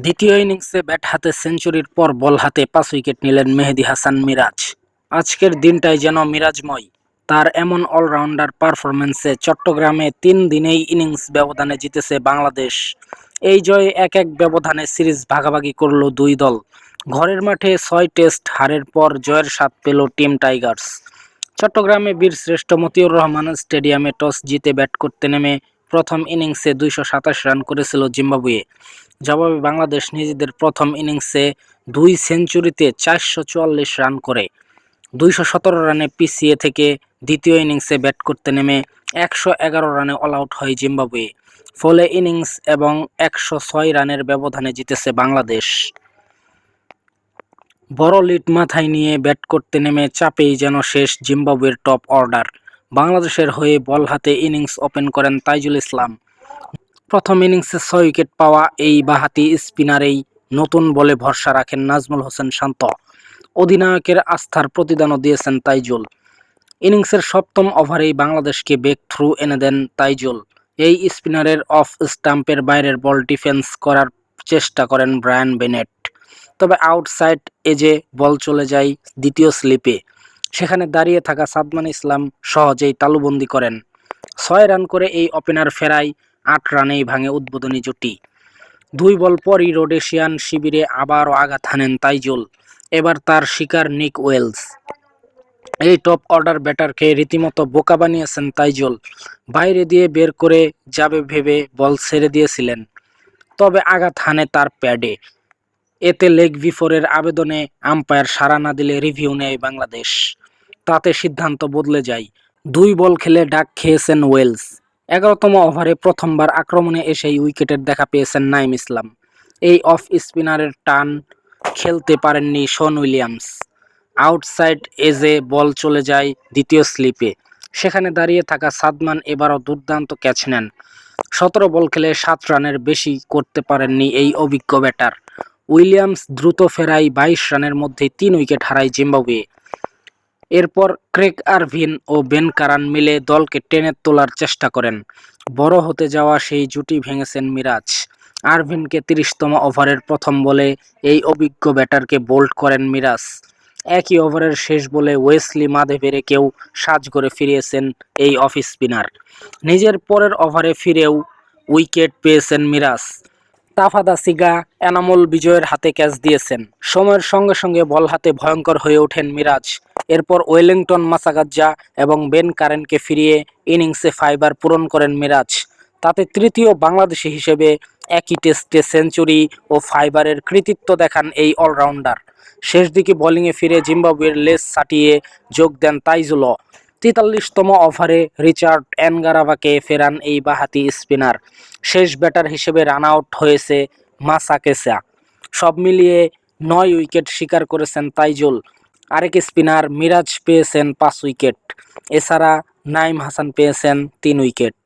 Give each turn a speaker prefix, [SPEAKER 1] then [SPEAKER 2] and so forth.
[SPEAKER 1] দ্বিতীয় ইনিংসে ব্যাট হাতে সেঞ্চুরির পর বল হাতে 5 উইকেট নিলেন মেহেদী হাসান মিরাজ। আজকের দিনটাই যেন মিরাজময়। তার এমন অলরাউন্ডার পারফরম্যান্সে চট্টগ্রামে 3 দিনেই ইনিংস ব্যবধানে জিতেছে বাংলাদেশ। এই জয়ে এক এক ব্যবধানে সিরিজ ভাগাভাগি করল দুই দল। ঘরের মাঠে 6 টেস্ট হারের পর জয়ের স্বাদ পেল টিম টাইগার্স। চট্টগ্রামে বীরশ্রেষ্ঠ মতিউর রহমান স্টেডিয়ামে টস জিতে ব্যাট করতে নেমে প্রথম ইনিংসে 227 রান করেছিল জিম্বাবুয়ে। জবাবে বাংলাদেশ নিজেদের প্রথম ইনিংসে 2 সেঞ্চুরিতে 444 রান করে 217 রানে পিছিয়ে থেকে দ্বিতীয় ইনিংসে ব্যাট করতে নেমে 111 রানে অল আউট হয় জিম্বাবুয়ে। ফলে ইনিংস এবং 106 রানের ব্যবধানে জিতেছে বাংলাদেশ। বড় লিড মাথায় নিয়ে ব্যাট করতে নেমে চাপেই যেন শেষ জিম্বাবুয়ের টপ অর্ডার। বাংলাদেশের হয়ে বল হাতে ইনিংস ওপেন করেন তাইজুল ইসলাম। প্রথম ইনিংসে 6 উইকেট পাওয়া এই বাঁহাতি স্পিনারেই নতুন বলে ভরসা রাখেন নাজমুল হোসেন শান্ত। অধিনায়কের আস্থার প্রতিদানও দিয়েছেন তাইজুল। ইনিংসের সপ্তম ওভারেই বাংলাদেশকে ব্রেক থ্রু এনে দেন তাইজুল। এই স্পিনারের অফ স্টাম্পের বাইরের বল ডিফেন্স করার চেষ্টা করেন ব্রায়ান বেনেট, তবে আউটসাইড এজে বল চলে যায় দ্বিতীয় স্লিপে। সেখানে দাঁড়িয়ে থাকা সাদমান ইসলাম সহজেই তালুবন্দি করেন। 6 রান করে এই ওপেনার ফেরায় 8 রানেই ভাঙে উদ্বোধনী জুটি। 2 বল পরই রোডেশিয়ান শিবিরে আবারও আঘাত হানেন তাইজুল। এবার তার শিকার নিক ওয়েলস। এই টপ অর্ডার ব্যাটারকে রীতিমতো বোকা বানিয়েছেন তাইজুল। বাইরে দিয়ে বের করে যাবে ভেবে বল ছেড়ে দিয়েছিলেন, তবে আঘাত হানে তার প্যাডে। এতে লেগ বিফোরের আবেদনে আম্পায়ার সাড়া না দিলে রিভিউ নেয় বাংলাদেশ। তাতে সিদ্ধান্ত বদলে যায়। 2 বল খেলে ডাক খেয়েছেন ওয়েলস। 11তম ওভারে প্রথমবার আক্রমণে এসেই উইকেটের দেখা পেয়েছেন নাইম ইসলাম। এই অফ স্পিনারের টান খেলতে পারেননি শন উইলিয়ামস। আউটসাইড এজে বল চলে যায় দ্বিতীয় স্লিপে। সেখানে দাঁড়িয়ে থাকা সাদমান এবারও দুর্দান্ত ক্যাচ নেন। 17 বল খেলে 7 রানের বেশি করতে পারেননি এই অভিজ্ঞ ব্যাটার। উইলিয়ামস দ্রুত ফেরায় 22 রানের মধ্যে 3 উইকেট হারায় জিম্বাবুয়ে। এরপর ক্রেগ আরভিন ও বেন কারান মিলে দলকে টেনে তোলার চেষ্টা করেন। বড় হতে যাওয়া সেই জুটি ভেঙেছেন মিরাজ। আরভিনকে 30তম ওভারের প্রথম বলে এই অভিজ্ঞ ব্যাটারকে বোল্ড করেন মিরাজ। একই ওভারের শেষ বলে ওয়েসলি মাধেভেরেকেও সাজঘরে ফিরিয়েছেন এই অফ স্পিনার। নিজের পরের ওভারে ফিরেও উইকেট পেয়েছেন মিরাজ। তাফাদা সিগা এনামুল বিজয়ের হাতে ক্যাচ দিয়েছেন। সময়ের সঙ্গে সঙ্গে বল হাতে ভয়ঙ্কর হয়ে ওঠেন মিরাজ। এরপর ওয়েলিংটন মাসাগাজ্জা এবং বেন কারেনকে ফিরিয়ে ইনিংসে ফাইবার পূরণ করেন মিরাজ। তাতে তৃতীয় বাংলাদেশি হিসেবে একই টেস্টে সেঞ্চুরি ও ফাইবারের কৃতিত্ব দেখান এই অলরাউন্ডার। শেষ দিকে বোলিংয়ে ফিরে জিম্বাবুয়ের লেজ ছাটিয়ে যোগ দেন তাইজুলও। 43তম ওভারে রিচার্ড এনগারাভাকে ফেরান এই বাঁহাতি স্পিনার। শেষ ব্যাটার হিসেবে রান আউট হয়েছে মাসাকেসা। সব মিলিয়ে 9 উইকেট শিকার করেছেন তাইজুল। আরেক স্পিনার মিরাজ পেয়েছেন 5 উইকেট। এছাড়া নাইম হাসান পেয়েছেন 3 উইকেট।